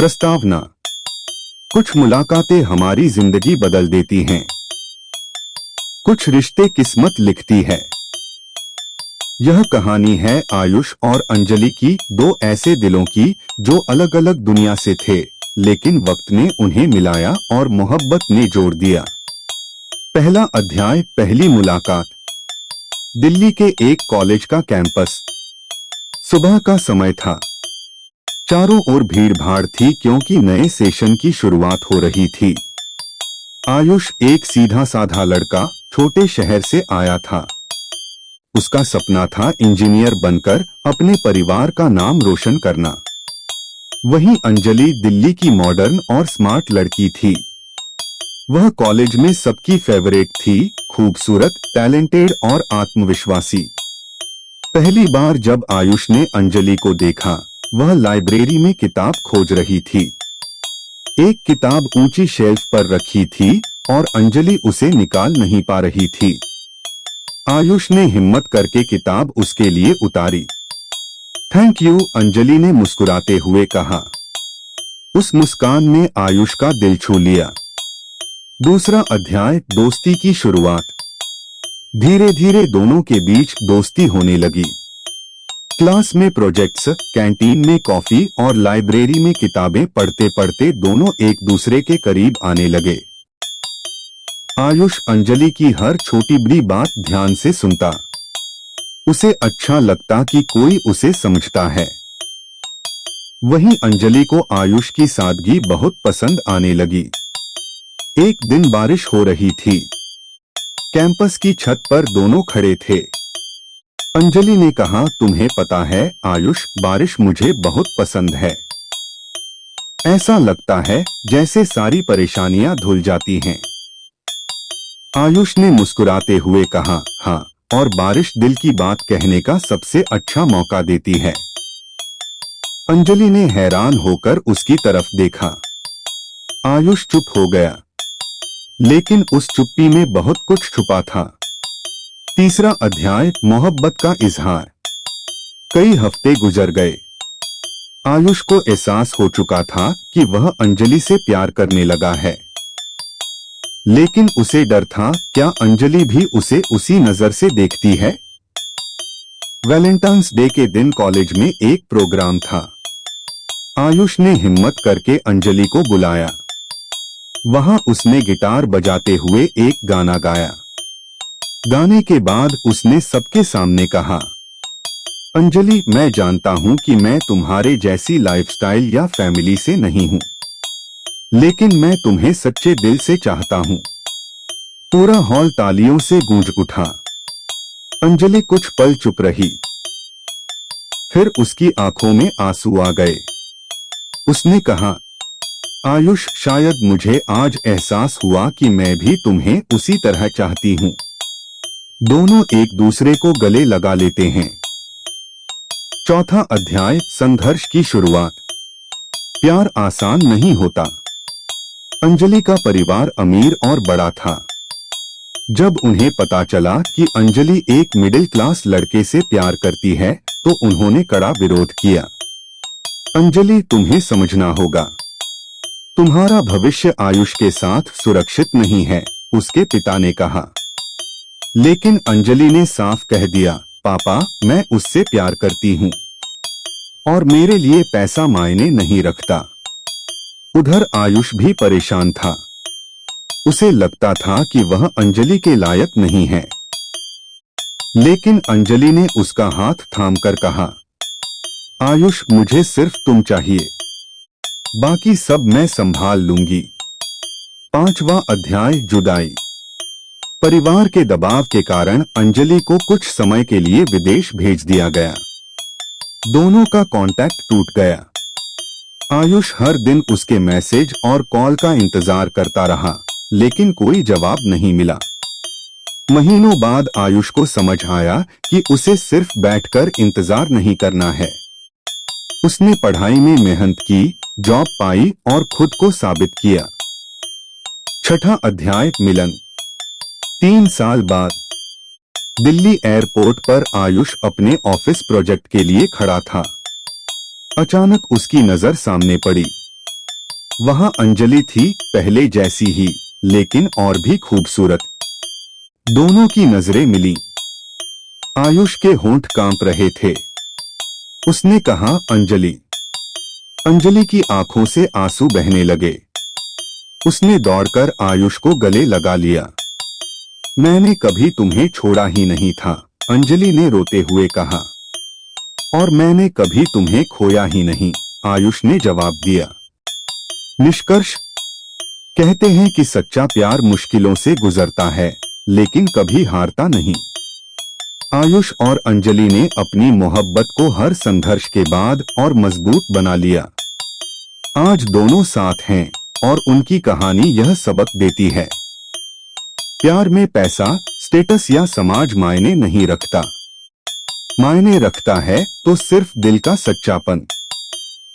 प्रस्तावना। कुछ मुलाकातें हमारी जिंदगी बदल देती हैं, कुछ रिश्ते किस्मत लिखती है। यह कहानी है आयुष और अंजलि की, दो ऐसे दिलों की जो अलग अलग दुनिया से थे, लेकिन वक्त ने उन्हें मिलाया और मोहब्बत ने जोड़ दिया। पहला अध्याय, पहली मुलाकात। दिल्ली के एक कॉलेज का कैंपस। सुबह का समय था। चारों ओर भीड़ भाड़ थी क्योंकि नए सेशन की शुरुआत हो रही थी। आयुष एक सीधा साधा लड़का छोटे शहर से आया था। उसका सपना था इंजीनियर बनकर अपने परिवार का नाम रोशन करना। वहीं अंजलि दिल्ली की मॉडर्न और स्मार्ट लड़की थी। वह कॉलेज में सबकी फेवरेट थी, खूबसूरत, टैलेंटेड और आत्मविश्वासी। पहली बार जब आयुष ने अंजलि को देखा, वह लाइब्रेरी में किताब खोज रही थी। एक किताब ऊंची शेल्फ पर रखी थी और अंजलि उसे निकाल नहीं पा रही थी। आयुष ने हिम्मत करके किताब उसके लिए उतारी। थैंक यू, अंजलि ने मुस्कुराते हुए कहा। उस मुस्कान ने आयुष का दिल छू लिया। दूसरा अध्याय, दोस्ती की शुरुआत। धीरे धीरे दोनों के बीच दोस्ती होने लगी। क्लास में प्रोजेक्ट्स, कैंटीन में कॉफी और लाइब्रेरी में किताबें पढ़ते पढ़ते दोनों एक दूसरे के करीब आने लगे। आयुष अंजलि की हर छोटी बड़ी बात ध्यान से सुनता। उसे अच्छा लगता कि कोई उसे समझता है। वहीं अंजलि को आयुष की सादगी बहुत पसंद आने लगी। एक दिन बारिश हो रही थी। कैंपस की छत पर दोनों खड़े थे। अंजलि ने कहा, तुम्हें पता है आयुष, बारिश मुझे बहुत पसंद है। ऐसा लगता है जैसे सारी परेशानियां धुल जाती हैं। आयुष ने मुस्कुराते हुए कहा, हाँ, और बारिश दिल की बात कहने का सबसे अच्छा मौका देती है। अंजलि ने हैरान होकर उसकी तरफ देखा। आयुष चुप हो गया, लेकिन उस चुप्पी में बहुत कुछ छुपा था। तीसरा अध्याय, मोहब्बत का इजहार। कई हफ्ते गुजर गए। आयुष को एहसास हो चुका था कि वह अंजलि से प्यार करने लगा है, लेकिन उसे डर था, क्या अंजलि भी उसे उसी नजर से देखती है। वैलेंटाइंस डे के दिन कॉलेज में एक प्रोग्राम था। आयुष ने हिम्मत करके अंजलि को बुलाया। वहां उसने गिटार बजाते हुए एक गाना गाया। गाने के बाद उसने सबके सामने कहा, अंजलि, मैं जानता हूं कि मैं तुम्हारे जैसी लाइफस्टाइल या फैमिली से नहीं हूं, लेकिन मैं तुम्हें सच्चे दिल से चाहता हूं। पूरा हॉल तालियों से गूंज उठा। अंजलि कुछ पल चुप रही, फिर उसकी आंखों में आंसू आ गए। उसने कहा, आयुष, शायद मुझे आज एहसास हुआ कि मैं भी तुम्हें उसी तरह चाहती हूं। दोनों एक दूसरे को गले लगा लेते हैं। चौथा अध्याय, संघर्ष की शुरुआत। प्यार आसान नहीं होता। अंजलि का परिवार अमीर और बड़ा था। जब उन्हें पता चला कि अंजलि एक मिडिल क्लास लड़के से प्यार करती है, तो उन्होंने कड़ा विरोध किया। अंजलि, तुम्हें समझना होगा, तुम्हारा भविष्य आयुष के साथ सुरक्षित नहीं है, उसके पिता ने कहा। लेकिन अंजलि ने साफ कह दिया, पापा, मैं उससे प्यार करती हूँ और मेरे लिए पैसा मायने नहीं रखता। उधर आयुष भी परेशान था। उसे लगता था कि वह अंजलि के लायक नहीं है, लेकिन अंजलि ने उसका हाथ थामकर कहा, आयुष, मुझे सिर्फ तुम चाहिए, बाकी सब मैं संभाल लूंगी। पांचवा अध्याय, जुदाई। परिवार के दबाव के कारण अंजलि को कुछ समय के लिए विदेश भेज दिया गया। दोनों का कांटेक्ट टूट गया। आयुष हर दिन उसके मैसेज और कॉल का इंतजार करता रहा, लेकिन कोई जवाब नहीं मिला। महीनों बाद आयुष को समझ आया कि उसे सिर्फ बैठकर इंतजार नहीं करना है। उसने पढ़ाई में मेहनत की, जॉब पाई और खुद को साबित किया। छठा अध्याय, मिलन। 3 साल बाद दिल्ली एयरपोर्ट पर आयुष अपने ऑफिस प्रोजेक्ट के लिए खड़ा था। अचानक उसकी नजर सामने पड़ी। वहां अंजलि थी पहले जैसी ही, लेकिन और भी खूबसूरत। दोनों की नजरें मिली। आयुष के होंठ कांप रहे थे। उसने कहा, अंजलि। अंजलि की आंखों से आंसू बहने लगे। उसने दौड़कर आयुष को गले लगा लिया। मैंने कभी तुम्हें छोड़ा ही नहीं था, अंजलि ने रोते हुए कहा। और मैंने कभी तुम्हें खोया ही नहीं, आयुष ने जवाब दिया। निष्कर्ष, कहते हैं कि सच्चा प्यार मुश्किलों से गुजरता है, लेकिन कभी हारता नहीं। आयुष और अंजलि ने अपनी मोहब्बत को हर संघर्ष के बाद और मजबूत बना लिया। आज दोनों साथ हैं और उनकी कहानी यह सबक देती है, प्यार में पैसा, स्टेटस या समाज मायने नहीं रखता। मायने रखता है तो सिर्फ दिल का सच्चापन।